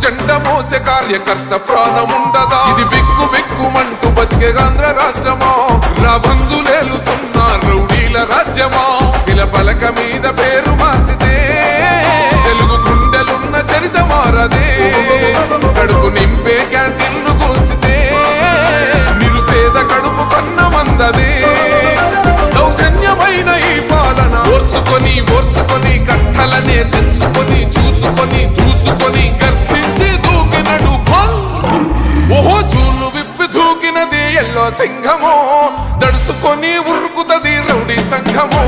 జెండ మోసే కార్యకర్త ప్రాణముండదా ఇది బిక్కు బిక్కుమంటూ బతికే ఆంధ్ర రాష్ట్రమా రాబందులేలుతున్న రౌడీల రాజ్యమా శిల పలక మీద పేరు మార్చితే తెలుగు గుండెలున్న చరిత మారదే కడుపు నింపే క్యాంటీన్లు కూల్చితే నిరుపేద కడుపు కన్న మందదే దౌర్జన్యమైన ఈ పాలన ఓర్చుకొని ఓర్చుకొని కట్టలనే తెంచుకొని చూసుకొని దూసుకొని గర్జించి దూకినడు ఓహో చూలు విప్పి దూకినది ఎల్లో సింహమో దడుసుకొని ఉరుకుతది రౌడీ సంఘమో